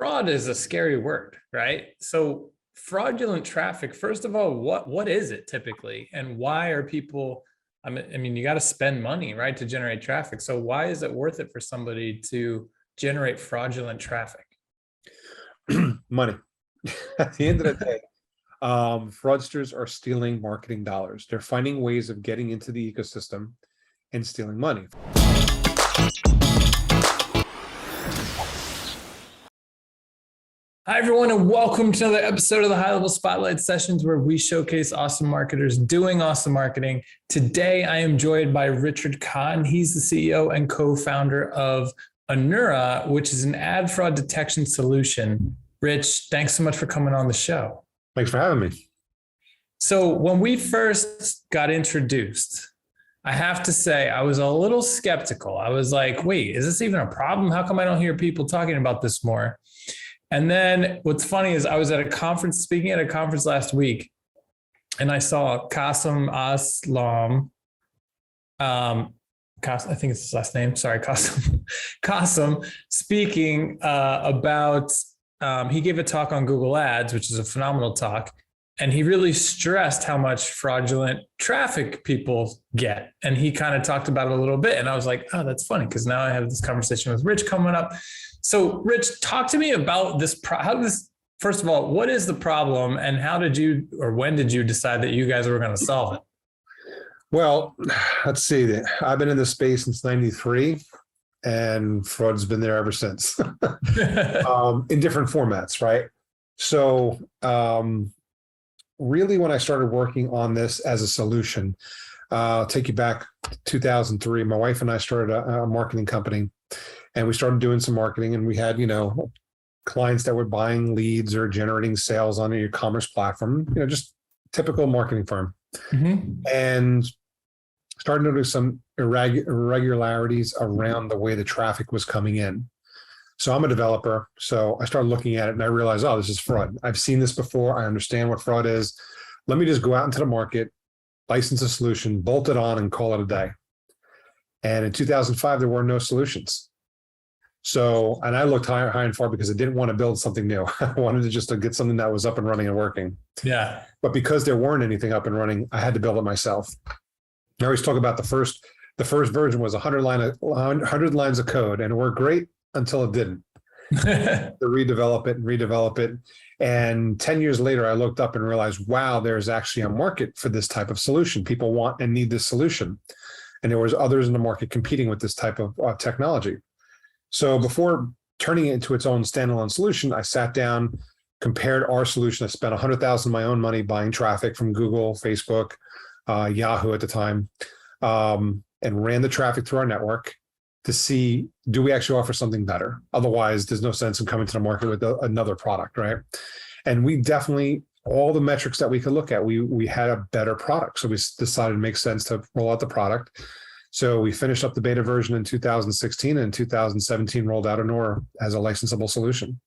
fraud is a scary word, right? So fraudulent traffic, first of all, what is it typically? And why are people, I mean, you got to spend money, right, to generate traffic. So why is it worth it for somebody to generate fraudulent traffic? Money. At the end of the day, fraudsters are stealing marketing dollars. They're finding ways of getting into the ecosystem and stealing money. Hi, everyone, and welcome to another episode of the High Level Spotlight Sessions, where we showcase awesome marketers doing awesome marketing. Today, I am joined by Richard Kahn. He's the CEO and co-founder of Anura, which is an ad fraud detection solution. Rich, thanks so much for coming on the show. Thanks for having me. So when we first got introduced, I have to say I was a little skeptical. I was like, wait, is this even a problem? How come I don't hear people talking about this more? And then what's funny is I was at a conference, speaking at a conference last week, and I saw Qasim Aslam. I think it's his last name. Sorry, Qasim speaking about, he gave a talk on Google Ads, which is a phenomenal talk. And he really stressed how much fraudulent traffic people get. And he kind of talked about it a little bit. And I was like, oh, that's funny, because now I have this conversation with Rich coming up. So Rich, talk to me about this. First of all, what is the problem, and how did you, or when did you decide that you guys were going to solve it? Well, let's see. I've been in this space since '93, and fraud's been there ever since, in different formats, right? So really, when I started working on this as a solution, I'll take you back to 2003. My wife and I started a marketing company. And we started doing some marketing, and we had, clients that were buying leads or generating sales on an e-commerce platform, just typical marketing firm. Mm-hmm. And started noticing some irregularities around the way the traffic was coming in. So I'm a developer. So I started looking at it and I realized, oh, this is fraud. I've seen this before. I understand what fraud is. Let me just go out into the market, license a solution, bolt it on, and call it a day. And in 2005, there were no solutions. So, and I looked high and far because I didn't want to build something new. I wanted to get something that was up and running and working. Yeah. But because there weren't anything up and running, I had to build it myself. I always talk about the first version was 100 lines of code, and it worked great until it didn't. To redevelop it. And 10 years later, I looked up and realized, wow, there's actually a market for this type of solution. People want and need this solution. And there was others in the market competing with this type of technology. So before turning it into its own standalone solution, I sat down, compared our solution. I spent $100,000 of my own money buying traffic from Google, Facebook, Yahoo at the time, and ran the traffic through our network to see, do we actually offer something better? Otherwise, there's no sense in coming to the market with another product, right? And we definitely, all the metrics that we could look at, we had a better product. So we decided it makes sense to roll out the product. So we finished up the beta version in 2016, and in 2017 rolled out Anura as a licensable solution.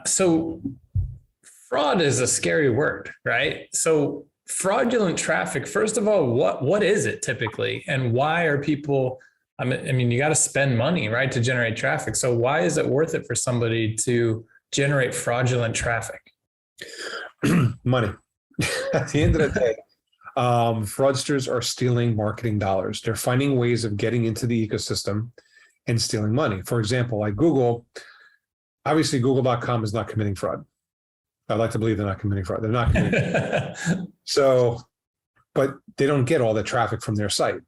So fraud is a scary word, right? So fraudulent traffic, first of all, what is it typically? And why are people, I mean, you got to spend money, right, to generate traffic. So why is it worth it for somebody to generate fraudulent traffic? Money. At the end of the day, fraudsters are stealing marketing dollars. They're finding ways of getting into the ecosystem and stealing money. For example, like Google, obviously Google.com is not committing fraud. I'd like to believe they're not committing fraud. They're not committing fraud. So, but they don't get all the traffic from their site.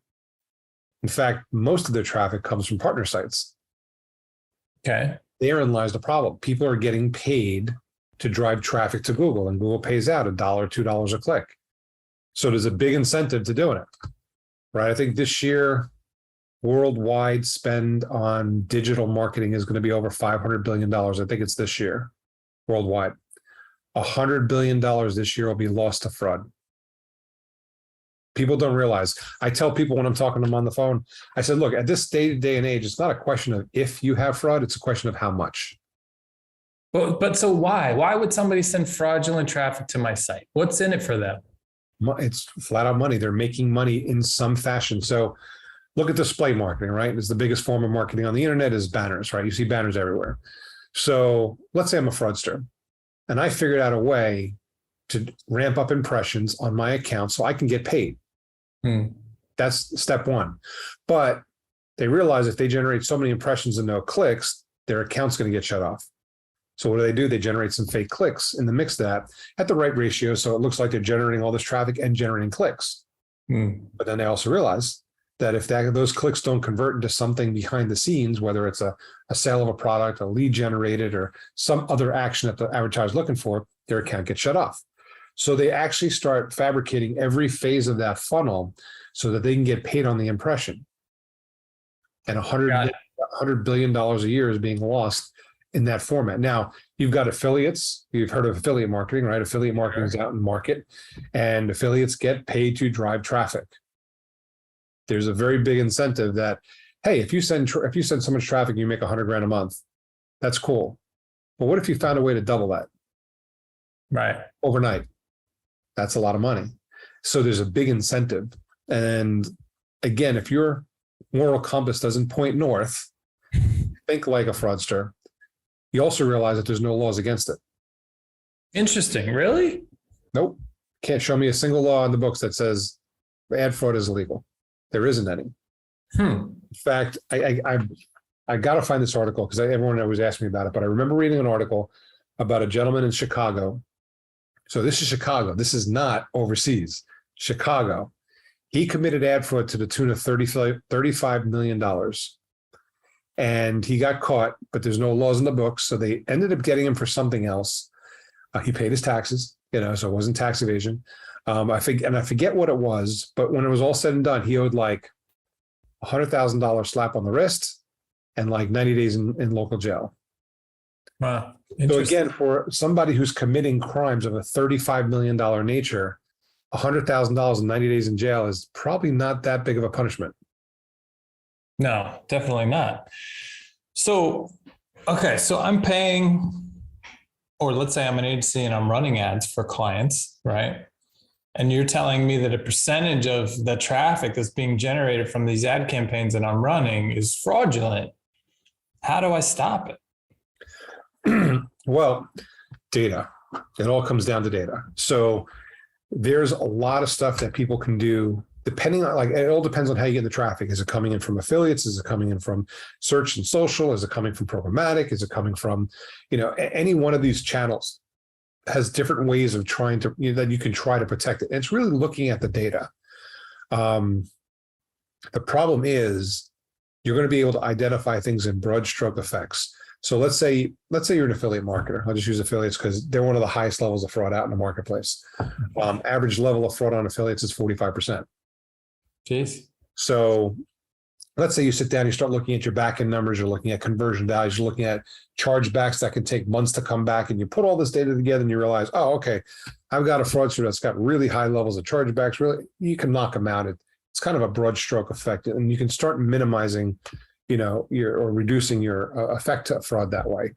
In fact, most of their traffic comes from partner sites. Okay. Therein lies the problem. People are getting paid to drive traffic to Google, and Google pays out $1, $2 a click. So there's a big incentive to doing it, right? I think this year, worldwide spend on digital marketing is going to be over $500 billion. I think it's this year, worldwide. $100 billion this year will be lost to fraud. People don't realize. I tell people when I'm talking to them on the phone, I said, look, at this day and age, it's not a question of if you have fraud, it's a question of how much. But so why? Why would somebody send fraudulent traffic to my site? What's in it for them? It's flat out money. They're making money in some fashion. So look at display marketing, right? It's the biggest form of marketing on the internet is banners, right? You see banners everywhere. So let's say I'm a fraudster and I figured out a way to ramp up impressions on my account so I can get paid. That's step one. But they realize if they generate so many impressions and no clicks, their account's going to get shut off. So what do? They generate some fake clicks in the mix of that at the right ratio. So it looks like they're generating all this traffic and generating clicks. But then they also realize that if those clicks don't convert into something behind the scenes, whether it's a sale of a product, a lead generated, or some other action that the advertiser is looking for, their account gets shut off. So they actually start fabricating every phase of that funnel so that they can get paid on the impression. And $100 billion a year is being lost in that format. Now, you've got affiliates. You've heard of affiliate marketing, right? Affiliate marketing is out in market, and affiliates get paid to drive traffic. There's a very big incentive that, hey, if you send so much traffic, you make $100,000 a month. That's cool. But what if you found a way to double that? Right. Overnight. That's a lot of money. So there's a big incentive. And again, if your moral compass doesn't point north, think like a fraudster. You also realize that there's no laws against it. Interesting. Really? Nope. Can't show me a single law in the books that says ad fraud is illegal. There isn't any. In fact, I got to find this article because everyone always asks me about it, but I remember reading an article about a gentleman in Chicago. So this is Chicago. This is not overseas. Chicago. He committed ad fraud to the tune of $35 million. And he got caught, but there's no laws in the books. So they ended up getting him for something else. He paid his taxes, so it wasn't tax evasion. I forget what it was, but when it was all said and done, he owed like $100,000 slap on the wrist and like 90 days in local jail. Wow. So again, for somebody who's committing crimes of a $35 million nature, $100,000 and 90 days in jail is probably not that big of a punishment. No, definitely not. So, okay, so I'm paying, or let's say I'm an agency and I'm running ads for clients, right? And you're telling me that a percentage of the traffic that's being generated from these ad campaigns that I'm running is fraudulent. How do I stop it? Well, data. It all comes down to data. So there's a lot of stuff that people can do depending on, like, it all depends on how you get the traffic. Is it coming in from affiliates? Is it coming in from search and social? Is it coming from programmatic? Is it coming from, any one of these channels has different ways of trying to, that you can try to protect it. And it's really looking at the data. The problem is you're going to be able to identify things in broad stroke effects. So let's say you're an affiliate marketer. I'll just use affiliates because they're one of the highest levels of fraud out in the marketplace. Average level of fraud on affiliates is 45%. Jeez. So let's say you sit down, you start looking at your back-end numbers, you're looking at conversion values, you're looking at chargebacks that can take months to come back, and you put all this data together and you realize, oh, okay, I've got a fraudster that's got really high levels of chargebacks. Really, you can knock them out. It's kind of a broad stroke effect, and you can start minimizing, or reducing your effect to fraud that way.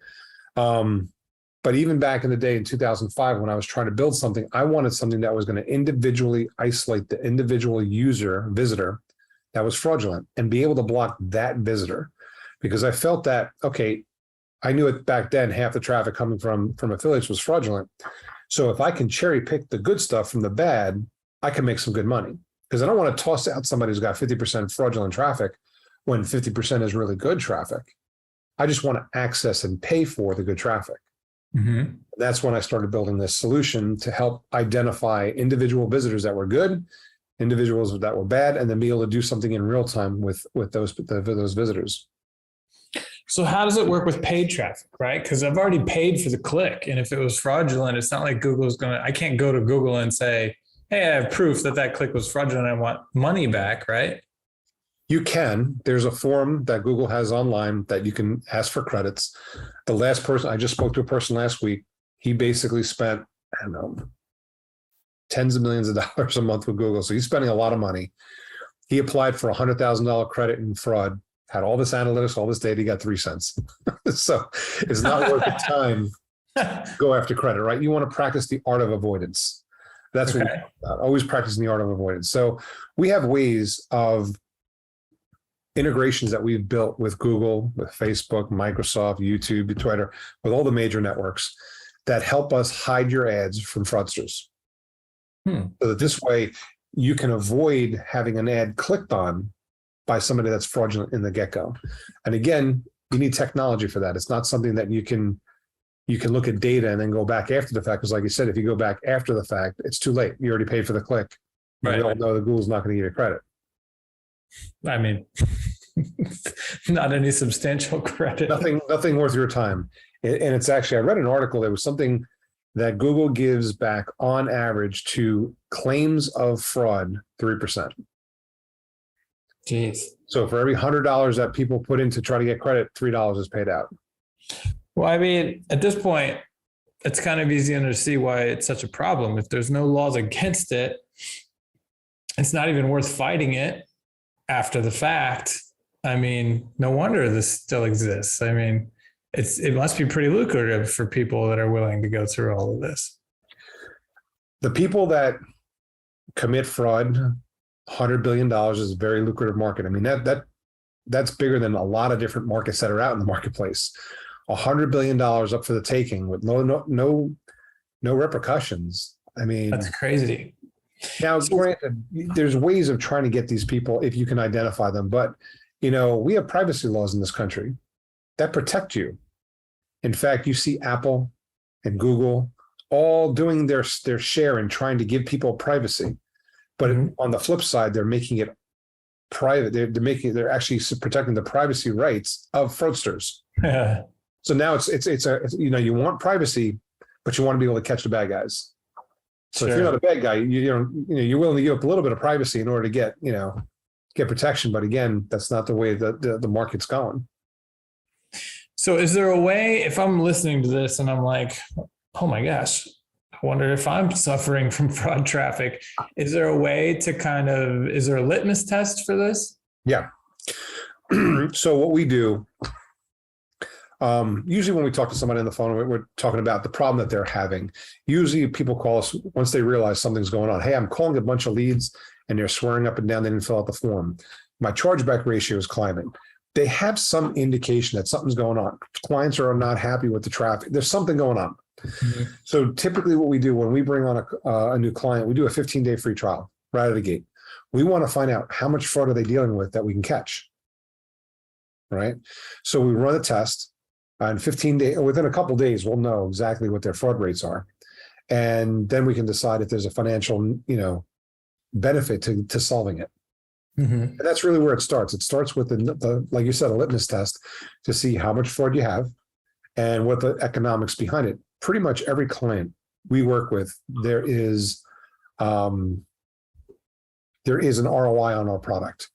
But even back in the day in 2005, when I was trying to build something, I wanted something that was going to individually isolate the individual visitor that was fraudulent and be able to block that visitor, because I felt that, okay, I knew it back then, half the traffic coming from affiliates was fraudulent. So if I can cherry pick the good stuff from the bad, I can make some good money, because I don't want to toss out somebody who's got 50% fraudulent traffic when 50% is really good traffic. I just want to access and pay for the good traffic. Mm-hmm. That's when I started building this solution to help identify individual visitors that were good, individuals that were bad, and then be able to do something in real time with those visitors. So how does it work with paid traffic, right? Because I've already paid for the click. And if it was fraudulent, it's not like I can't go to Google and say, hey, I have proof that click was fraudulent. I want money back, right? You can. There's a form that Google has online that you can ask for credits. The last person, I just spoke to a person last week. He basically spent, I don't know, tens of millions of dollars a month with Google. So he's spending a lot of money. He applied for $100,000 credit in fraud, had all this analytics, all this data, he got 3 cents. So it's not worth the time to go after credit, right? You want to practice the art of avoidance. That's what we're talking about. Always practicing the art of avoidance. So we have ways of, integrations that we've built with Google, with Facebook, Microsoft, YouTube, Twitter, with all the major networks that help us hide your ads from fraudsters. So that this way you can avoid having an ad clicked on by somebody that's fraudulent in the get-go. And again, you need technology for that. It's not something that you can look at data and then go back after the fact. Because like you said, if you go back after the fact, it's too late. You already paid for the click. Right. We all know that Google's not going to give you credit. I mean, not any substantial credit. Nothing worth your time. And it's actually, I read an article, there was something that Google gives back on average to claims of fraud, 3%. Jeez. So for every $100 that people put in to try to get credit, $3 is paid out. Well, I mean, at this point, it's kind of easy to see why it's such a problem. If there's no laws against it, it's not even worth fighting it after the fact. I mean, no wonder this still exists. I mean, it must be pretty lucrative for people that are willing to go through all of this. The people that commit fraud, $100 billion is a very lucrative market. I mean, that's bigger than a lot of different markets that are out in the marketplace. $100 billion up for the taking with no repercussions. I mean, that's crazy. Now, granted, there's ways of trying to get these people if you can identify them, but we have privacy laws in this country that protect you. In fact, you see Apple and Google all doing their share in trying to give people privacy, but on the flip side, they're making it private. They're actually protecting the privacy rights of fraudsters. So now it's you want privacy, but you want to be able to catch the bad guys. So If you're not a bad guy, you're willing to give up a little bit of privacy in order to get protection. But again, that's not the way that the market's going. So is there a way, if I'm listening to this and I'm like, oh my gosh, I wonder if I'm suffering from fraud traffic, is there a way to is there a litmus test for this? Yeah. So what we do, usually when we talk to somebody on the phone, we're talking about the problem that they're having. Usually people call us once they realize something's going on. Hey, I'm calling a bunch of leads and they're swearing up and down they didn't fill out the form. My chargeback ratio is climbing. They have some indication that something's going on. Clients are not happy with the traffic. There's something going on. Mm-hmm. So typically what we do when we bring on a new client, we do a 15-day free trial right out of the gate. We want to find out how much fraud are they dealing with that we can catch, right? So we run a test. In 15 days, within a couple of days, we'll know exactly what their fraud rates are. And then we can decide if there's a financial, benefit to solving it. Mm-hmm. And that's really where it starts. It starts with the like you said, a litmus test to see how much fraud you have and what the economics behind it. Pretty much every client we work with, there is an ROI on our product.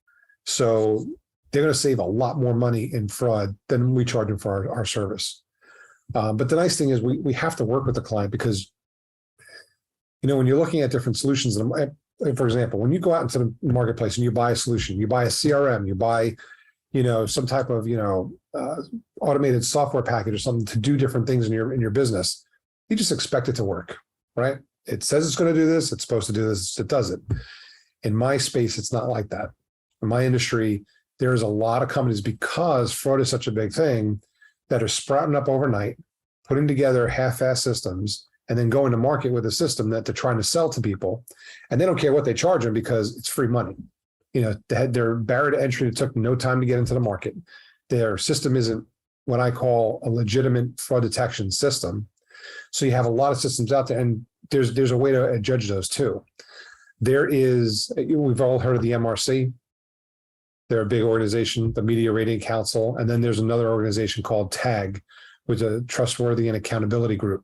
So they're going to save a lot more money in fraud than we charge them for our service. But the nice thing is we have to work with the client because, when you're looking at different solutions, for example, when you go out into the marketplace and you buy a solution, you buy a CRM, you buy, some type of, automated software package or something to do different things in your business, you just expect it to work, right? It says it's going to do this. It's supposed to do this. It does it. In my space, it's not like that. In my industry, there's a lot of companies, because fraud is such a big thing, that are sprouting up overnight, putting together half-assed systems, and then going to market with a system that they're trying to sell to people. And they don't care what they charge them because it's free money. Their barrier to entry, it took no time to get into the market. Their system isn't what I call a legitimate fraud detection system. So you have a lot of systems out there, and there's a way to judge those too. We've all heard of the MRC. They're a big organization, the Media Rating Council. And then there's another organization called TAG, which is a Trustworthy and Accountability Group.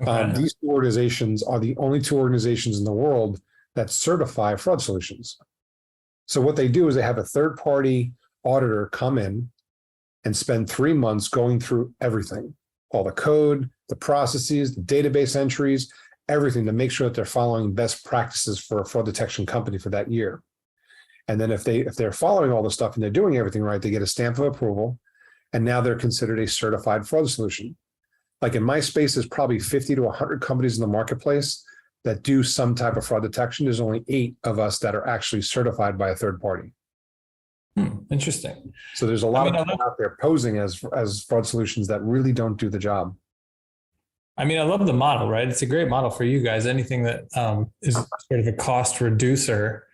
Okay. These two organizations are the only two organizations in the world that certify fraud solutions. So what they do is they have a third-party auditor come in and spend 3 months going through everything, all the code, the processes, the database entries, everything to make sure that they're following best practices for a fraud detection company for that year. And then if they're following all the stuff and they're doing everything right, they get a stamp of approval, and now they're considered a certified fraud solution. Like in my space, there's probably 50 to 100 companies in the marketplace that do some type of fraud detection. There's only 8 of us that are actually certified by a third party. Interesting. So there's a lot of people out there posing as fraud solutions that really don't do the job. I mean, I love the model, right? It's a great model for you guys. Anything that is sort of a cost reducer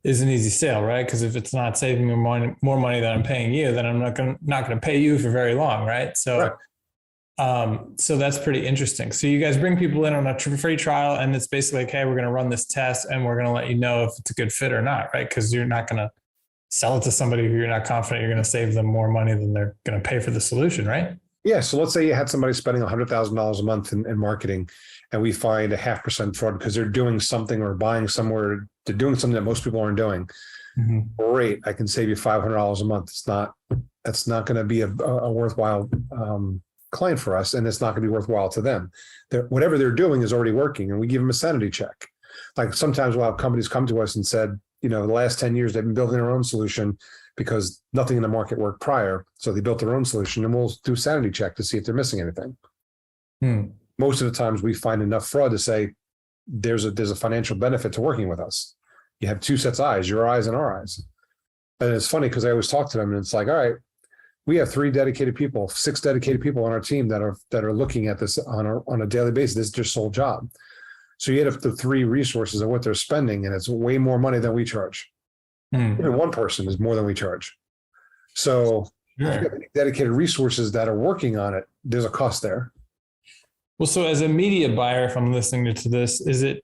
is an easy sale, right? Because if it's not saving me more money than I'm paying you, then I'm not going to pay you for very long, right? So, so that's pretty interesting. So you guys bring people in on a free trial, and it's basically like, hey, we're going to run this test, and we're going to let you know if it's a good fit or not, right? Because you're not going to sell it to somebody who you're not confident you're going to save them more money than they're going to pay for the solution, right? Yeah. So let's say you had somebody spending $100,000 a month in marketing, and we find a 0.5% fraud because they're doing something or buying somewhere. They're doing something that most people aren't doing. Mm-hmm. Great. I can save you $500 a month. That's not going to be a worthwhile client for us. And it's not going to be worthwhile to them. Whatever they're doing is already working, and we give them a sanity check. Like sometimes we'll have companies come to us and said, the last 10 years, they've been building their own solution because nothing in the market worked prior. So they built their own solution, and we'll do a sanity check to see if they're missing anything. Most of the times we find enough fraud to say there's a financial benefit to working with us. You have two sets of eyes, your eyes and our eyes. And it's funny because I always talk to them, and it's like, all right, we have 6 dedicated people on our team that are looking at this on a daily basis. This is their sole job. So you add up the 3 resources of what they're spending, and it's way more money than we charge. Even one person is more than we charge. So if you have dedicated resources that are working on it, there's a cost there. Well, so as a media buyer, if I'm listening to this, is it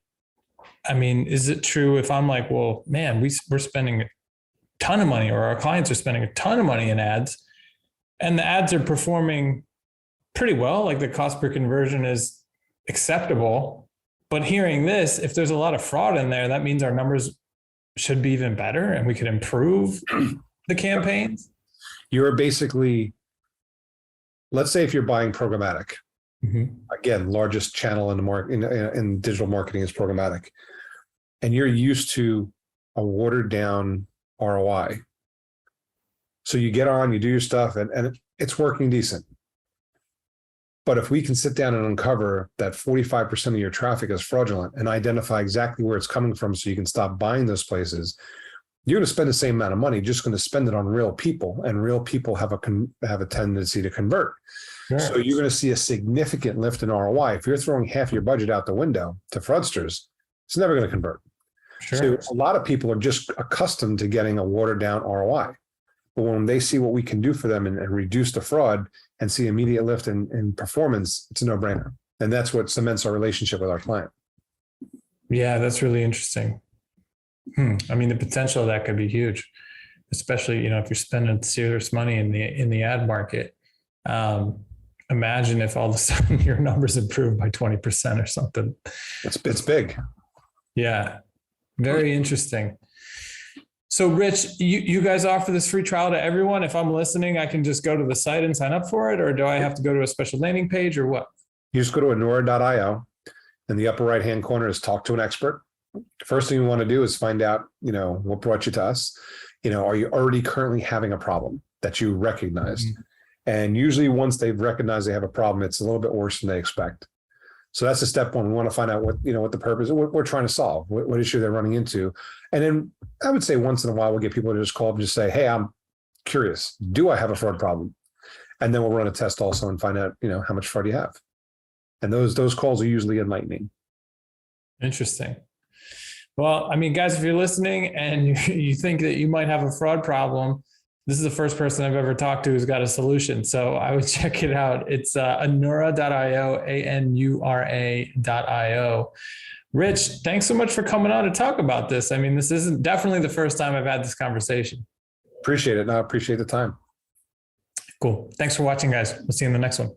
true if I'm like, well, man, we're spending a ton of money, or our clients are spending a ton of money in ads, and the ads are performing pretty well, like the cost per conversion is acceptable. But hearing this, if there's a lot of fraud in there, that means our numbers should be even better and we could improve the campaigns. You're basically, let's say if you're buying programmatic, again, largest channel in the market in digital marketing is programmatic, and you're used to a watered down ROI. So you get on, you do your stuff, and it's working decent. But if we can sit down and uncover that 45% of your traffic is fraudulent and identify exactly where it's coming from so you can stop buying those places, you're going to spend the same amount of money, just going to spend it on real people, and real people have a tendency to convert. Sure. So you're going to see a significant lift in ROI. If you're throwing half your budget out the window to fraudsters, it's never going to convert. Sure. So a lot of people are just accustomed to getting a watered down ROI. But when they see what we can do for them and reduce the fraud and see immediate lift in performance, it's a no-brainer. And that's what cements our relationship with our client. Yeah, that's really interesting. I mean, the potential of that could be huge, especially, if you're spending serious money in the ad market. Imagine if all of a sudden your numbers improve by 20% or something. It's big. Yeah, very interesting. So Rich, you guys offer this free trial to everyone. If I'm listening, I can just go to the site and sign up for it, or do I have to go to a special landing page, or what? You just go to anura.io. In the upper right-hand corner is talk to an expert. First thing you want to do is find out, what brought you to us. Are you already currently having a problem that you recognized? And usually once they've recognized they have a problem, it's a little bit worse than they expect. So that's the step one. We want to find out what the purpose is, what we're trying to solve, what issue they're running into. And then I would say once in a while, we'll get people to just call up and just say, hey, I'm curious. Do I have a fraud problem? And then we'll run a test also and find out, how much fraud you have. And those calls are usually enlightening. Interesting. Well, I mean, guys, if you're listening and you think that you might have a fraud problem, this is the first person I've ever talked to who's got a solution. So I would check it out. It's anura.io, anura.io. Rich, thanks so much for coming on to talk about this. I mean, this isn't definitely the first time I've had this conversation. Appreciate it. I appreciate the time. Cool. Thanks for watching, guys. We'll see you in the next one.